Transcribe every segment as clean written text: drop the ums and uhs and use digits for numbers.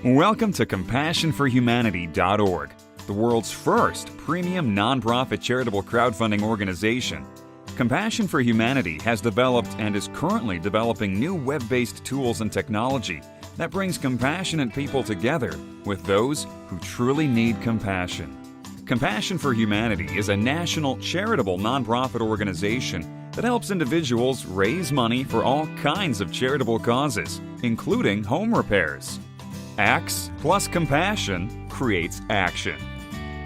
Welcome to CompassionForHumanity.org, the world's first premium nonprofit charitable crowdfunding organization. Compassion for Humanity has developed and is currently developing new web-based tools and technology that brings compassionate people together with those who truly need compassion. Compassion for Humanity is a national charitable nonprofit organization that helps individuals raise money for all kinds of charitable causes, including home repairs. Acts plus compassion creates action.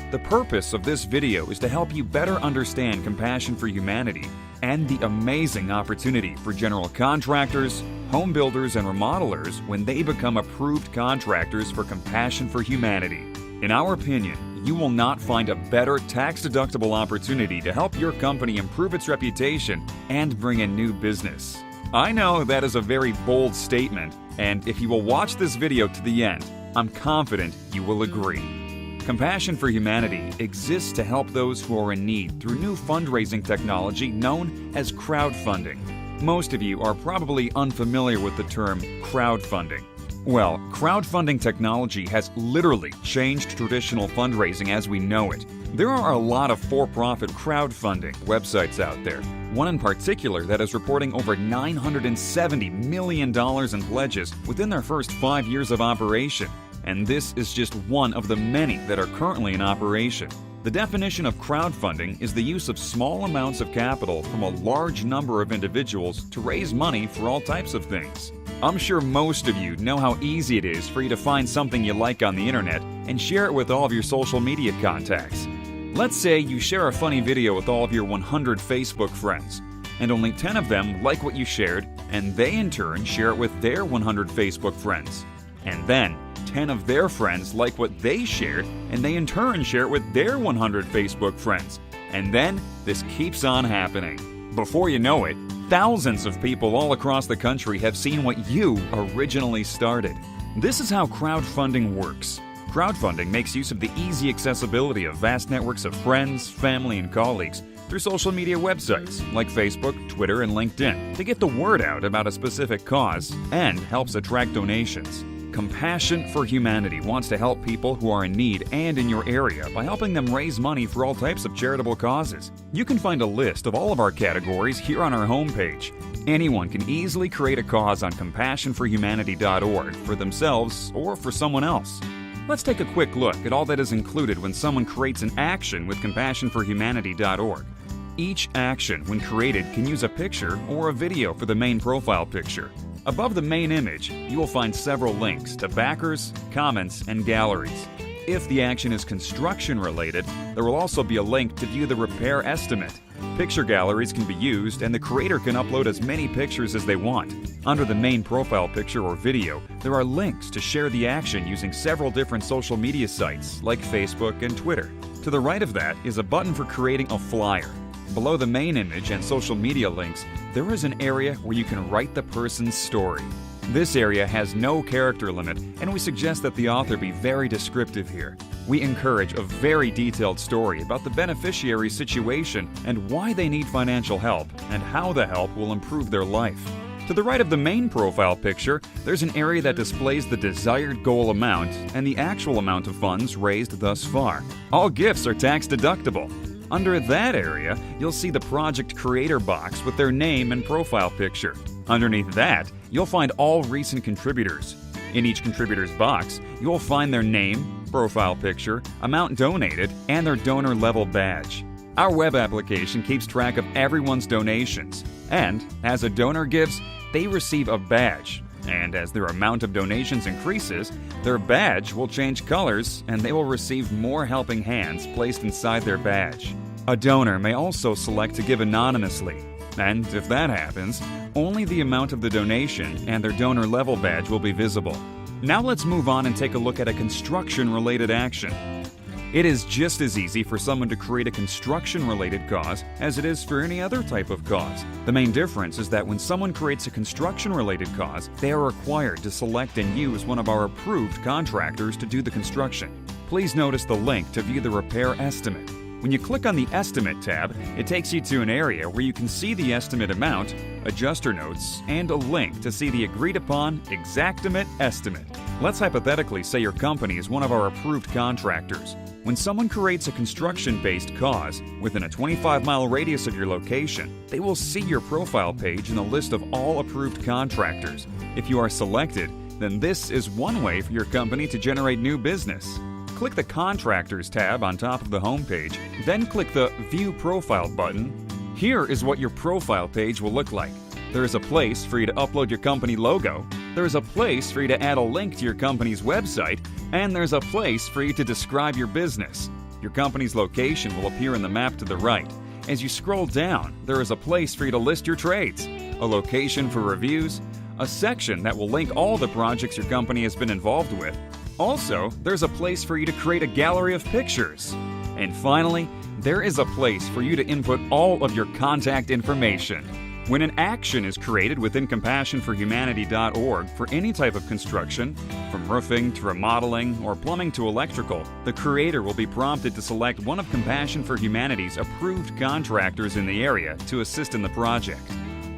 The purpose of this video is to help you better understand Compassion for Humanity and the amazing opportunity for general contractors, home builders, and remodelers when they become approved contractors for Compassion for Humanity. In our opinion, you will not find a better tax-deductible opportunity to help your company improve its reputation and bring in new business. I know that is a very bold statement, and if you will watch this video to the end, I'm confident you will agree. Compassion for Humanity exists to help those who are in need through new fundraising technology known as crowdfunding. Most of you are probably unfamiliar with the term crowdfunding. Well, crowdfunding technology has literally changed traditional fundraising as we know it. There are a lot of for-profit crowdfunding websites out there. One in particular that is reporting over $970 million in pledges within their first 5 years of operation. And this is just one of the many that are currently in operation. The definition of crowdfunding is the use of small amounts of capital from a large number of individuals to raise money for all types of things. I'm sure most of you know how easy it is for you to find something you like on the internet and share it with all of your social media contacts. Let's say you share a funny video with all of your 100 Facebook friends, and only 10 of them like what you shared, and they in turn share it with their 100 Facebook friends. And then 10 of their friends like what they shared, and they in turn share it with their 100 Facebook friends. And then this keeps on happening. Before you know it, thousands of people all across the country have seen what you originally started. This is how crowdfunding works. Crowdfunding makes use of the easy accessibility of vast networks of friends, family, and colleagues through social media websites like Facebook, Twitter, and LinkedIn to get the word out about a specific cause and helps attract donations. Compassion for Humanity wants to help people who are in need and in your area by helping them raise money for all types of charitable causes. You can find a list of all of our categories here on our homepage. Anyone can easily create a cause on CompassionForHumanity.org for themselves or for someone else. Let's take a quick look at all that is included when someone creates an action with CompassionForHumanity.org. Each action, when created, can use a picture or a video for the main profile picture. Above the main image, you will find several links to backers, comments, and galleries. If the action is construction related, there will also be a link to view the repair estimate. Picture galleries can be used, and the creator can upload as many pictures as they want. Under the main profile picture or video, there are links to share the action using several different social media sites like Facebook and Twitter. To the right of that is a button for creating a flyer. Below the main image and social media links, there is an area where you can write the person's story. This area has no character limit, and we suggest that the author be very descriptive here. We encourage a very detailed story about the beneficiary's situation and why they need financial help and how the help will improve their life. To the right of the main profile picture, there's an area that displays the desired goal amount and the actual amount of funds raised thus far. All gifts are tax deductible. Under that area, you'll see the project creator box with their name and profile picture. Underneath that, you'll find all recent contributors. In each contributor's box, you will find their name, profile picture, amount donated, and their donor level badge. Our web application keeps track of everyone's donations, and as a donor gives, they receive a badge. And as their amount of donations increases, their badge will change colors and they will receive more helping hands placed inside their badge. A donor may also select to give anonymously, and if that happens, only the amount of the donation and their donor level badge will be visible. Now let's move on and take a look at a construction-related action. It is just as easy for someone to create a construction-related cause as it is for any other type of cause. The main difference is that when someone creates a construction-related cause, they are required to select and use one of our approved contractors to do the construction. Please notice the link to view the repair estimate. When you click on the Estimate tab, it takes you to an area where you can see the estimate amount, adjuster notes, and a link to see the agreed-upon Exactimate estimate. Let's hypothetically say your company is one of our approved contractors. When someone creates a construction-based cause within a 25-mile radius of your location, they will see your profile page in a list of all approved contractors. If you are selected, then this is one way for your company to generate new business. Click the Contractors tab on top of the home page, then click the View Profile button. Here is what your profile page will look like. There is a place for you to upload your company logo, there is a place for you to add a link to your company's website, and there's a place for you to describe your business. Your company's location will appear in the map to the right. As you scroll down, there is a place for you to list your trades, a location for reviews, a section that will link all the projects your company has been involved with. Also, there's a place for you to create a gallery of pictures. And finally, there is a place for you to input all of your contact information. When an action is created within CompassionForHumanity.org for any type of construction, from roofing to remodeling or plumbing to electrical, the creator will be prompted to select one of Compassion for Humanity's approved contractors in the area to assist in the project.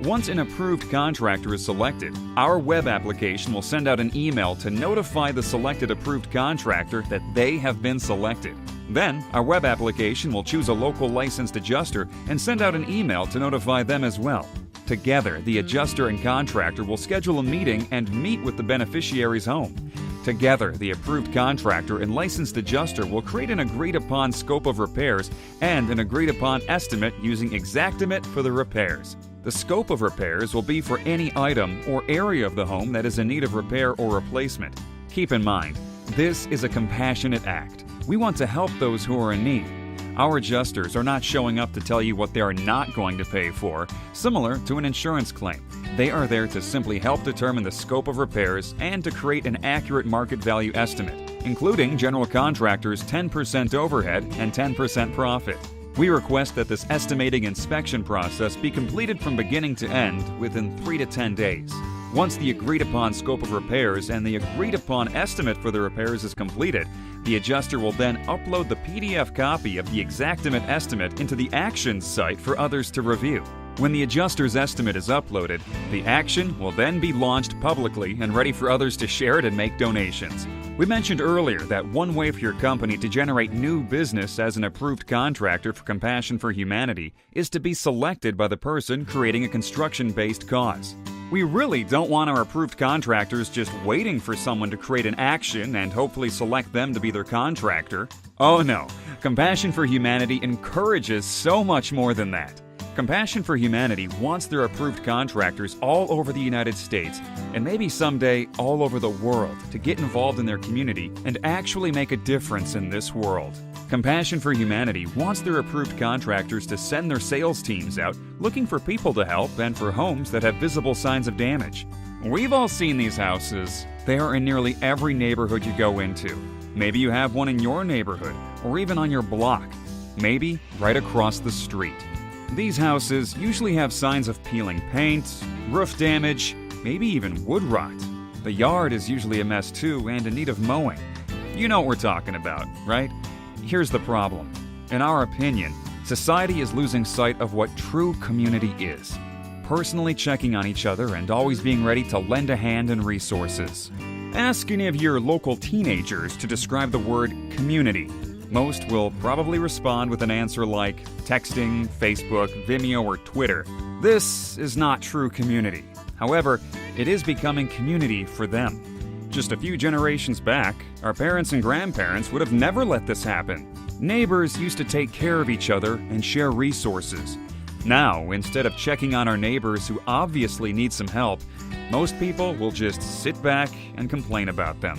Once an approved contractor is selected, our web application will send out an email to notify the selected approved contractor that they have been selected. Then, our web application will choose a local licensed adjuster and send out an email to notify them as well. Together, the adjuster and contractor will schedule a meeting and meet with the beneficiary's home. Together, the approved contractor and licensed adjuster will create an agreed-upon scope of repairs and an agreed-upon estimate using Xactimate for the repairs. The scope of repairs will be for any item or area of the home that is in need of repair or replacement. Keep in mind, this is a compassionate act. We want to help those who are in need. Our adjusters are not showing up to tell you what they are not going to pay for, similar to an insurance claim. They are there to simply help determine the scope of repairs and to create an accurate market value estimate, including general contractors' 10% overhead and 10% profit. We request that this estimating inspection process be completed from beginning to end within 3 to 10 days. Once the agreed-upon scope of repairs and the agreed-upon estimate for the repairs is completed, the adjuster will then upload the PDF copy of the Xactimate estimate into the Actions site for others to review. When the adjuster's estimate is uploaded, the action will then be launched publicly and ready for others to share it and make donations. We mentioned earlier that one way for your company to generate new business as an approved contractor for Compassion for Humanity is to be selected by the person creating a construction-based cause. We really don't want our approved contractors just waiting for someone to create an action and hopefully select them to be their contractor. Oh no, Compassion for Humanity encourages so much more than that. Compassion for Humanity wants their approved contractors all over the United States and maybe someday all over the world to get involved in their community and actually make a difference in this world. Compassion for Humanity wants their approved contractors to send their sales teams out looking for people to help and for homes that have visible signs of damage. We've all seen these houses. They are in nearly every neighborhood you go into. Maybe you have one in your neighborhood or even on your block. Maybe right across the street. These houses usually have signs of peeling paint, roof damage, maybe even wood rot. The yard is usually a mess too and in need of mowing. You know what we're talking about, right? Here's the problem. In our opinion, society is losing sight of what true community is. Personally checking on each other and always being ready to lend a hand and resources. Ask any of your local teenagers to describe the word community. Most will probably respond with an answer like texting, Facebook, Vimeo, or Twitter. This is not true community. However, it is becoming community for them. Just a few generations back, our parents and grandparents would have never let this happen. Neighbors used to take care of each other and share resources. Now, instead of checking on our neighbors who obviously need some help, most people will just sit back and complain about them.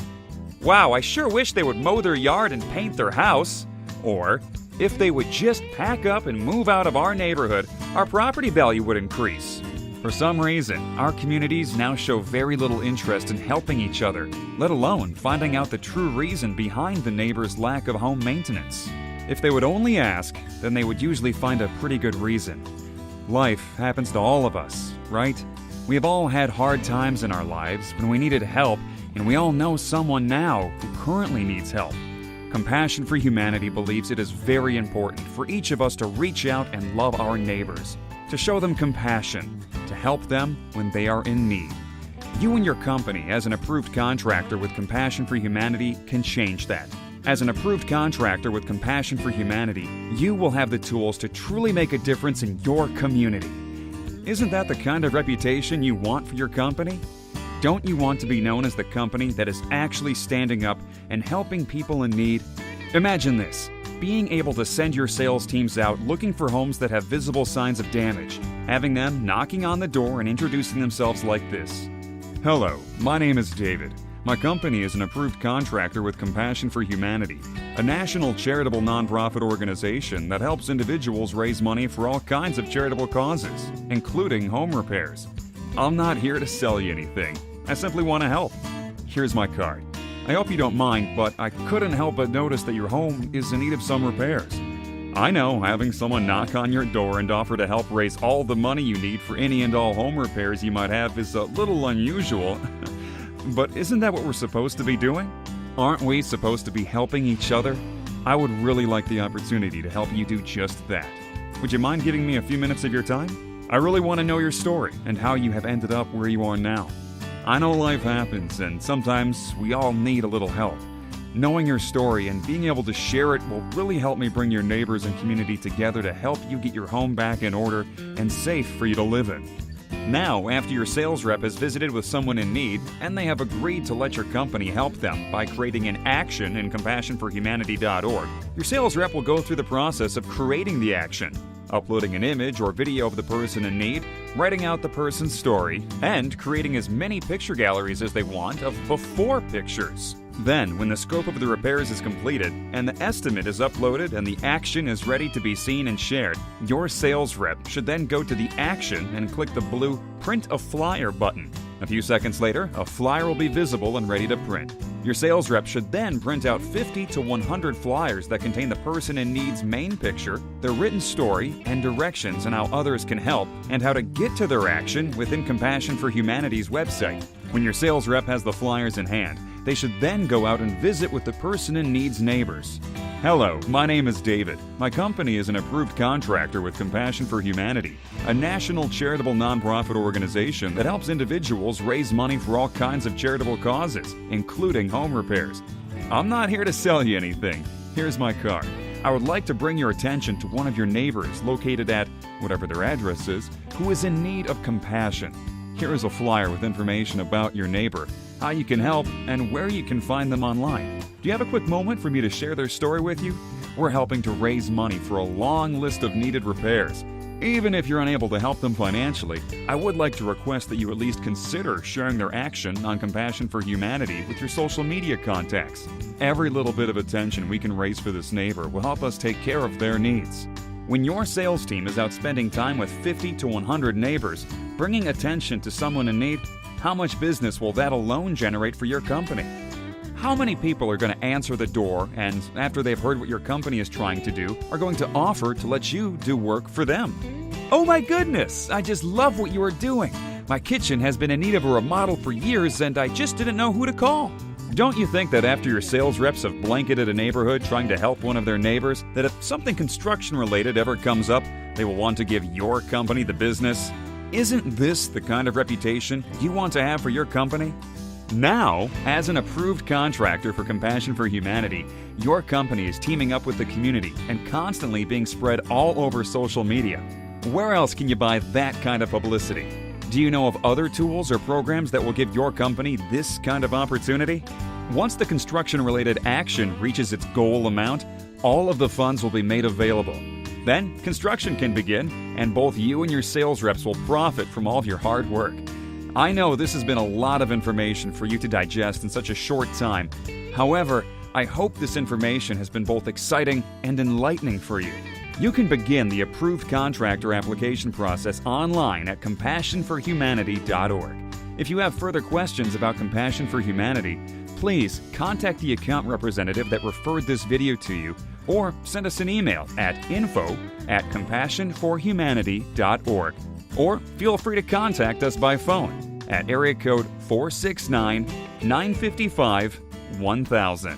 Wow, I sure wish they would mow their yard and paint their house. Or, if they would just pack up and move out of our neighborhood, our property value would increase. For some reason, our communities now show very little interest in helping each other, let alone finding out the true reason behind the neighbor's lack of home maintenance. If they would only ask, then they would usually find a pretty good reason. Life happens to all of us, right? We have all had hard times in our lives when we needed help, and we all know someone now who currently needs help. Compassion for Humanity believes it is very important for each of us to reach out and love our neighbors, to show them compassion, to help them when they are in need. You and your company, as an approved contractor with Compassion for Humanity, can change that. As an approved contractor with Compassion for Humanity, you will have the tools to truly make a difference in your community. Isn't that the kind of reputation you want for your company? Don't you want to be known as the company that is actually standing up and helping people in need? Imagine this: being able to send your sales teams out looking for homes that have visible signs of damage, having them knocking on the door and introducing themselves like this. Hello, my name is David. My company is an approved contractor with Compassion for Humanity, a national charitable nonprofit organization that helps individuals raise money for all kinds of charitable causes, including home repairs. I'm not here to sell you anything. I simply want to help. Here's my card. I hope you don't mind, but I couldn't help but notice that your home is in need of some repairs. I know having someone knock on your door and offer to help raise all the money you need for any and all home repairs you might have is a little unusual. But isn't that what we're supposed to be doing? Aren't we supposed to be helping each other? I would really like the opportunity to help you do just that. Would you mind giving me a few minutes of your time? I really want to know your story and how you have ended up where you are now. I know life happens, and sometimes we all need a little help. Knowing your story and being able to share it will really help me bring your neighbors and community together to help you get your home back in order and safe for you to live in. Now, after your sales rep has visited with someone in need and they have agreed to let your company help them by creating an action in CompassionForHumanity.org, your sales rep will go through the process of creating the action, uploading an image or video of the person in need, writing out the person's story, and creating as many picture galleries as they want of before pictures. Then, when the scope of the repairs is completed and the estimate is uploaded and the action is ready to be seen and shared, your sales rep should then go to the action and click the blue Print a Flyer button. A few seconds later, a flyer will be visible and ready to print. Your sales rep should then print out 50 to 100 flyers that contain the person in need's main picture, their written story, and directions on how others can help and how to get to their action within Compassion for Humanity's website. When your sales rep has the flyers in hand, they should then go out and visit with the person in need's neighbors. Hello, my name is David. My company is an approved contractor with Compassion for Humanity, a national charitable nonprofit organization that helps individuals raise money for all kinds of charitable causes, including home repairs. I'm not here to sell you anything. Here's my card. I would like to bring your attention to one of your neighbors located at whatever their address is, who is in need of compassion. Here is a flyer with information about your neighbor, how you can help, and where you can find them online. Do you have a quick moment for me to share their story with you? We're helping to raise money for a long list of needed repairs. Even if you're unable to help them financially, I would like to request that you at least consider sharing their action on Compassion for Humanity with your social media contacts. Every little bit of attention we can raise for this neighbor will help us take care of their needs. When your sales team is out spending time with 50 to 100 neighbors, bringing attention to someone in need, how much business will that alone generate for your company? How many people are going to answer the door and, after they've heard what your company is trying to do, are going to offer to let you do work for them? Oh my goodness, I just love what you are doing. My kitchen has been in need of a remodel for years and I just didn't know who to call. Don't you think that after your sales reps have blanketed a neighborhood trying to help one of their neighbors, that if something construction-related ever comes up, they will want to give your company the business? Isn't this the kind of reputation you want to have for your company? Now, as an approved contractor for Compassion for Humanity, your company is teaming up with the community and constantly being spread all over social media. Where else can you buy that kind of publicity? Do you know of other tools or programs that will give your company this kind of opportunity? Once the construction-related action reaches its goal amount, all of the funds will be made available. Then, construction can begin, and both you and your sales reps will profit from all of your hard work. I know this has been a lot of information for you to digest in such a short time. However, I hope this information has been both exciting and enlightening for you. You can begin the approved contractor application process online at CompassionForHumanity.org. If you have further questions about Compassion for Humanity, please contact the account representative that referred this video to you or send us an email at info@CompassionForHumanity.org. Or feel free to contact us by phone at area code 469-955-1000.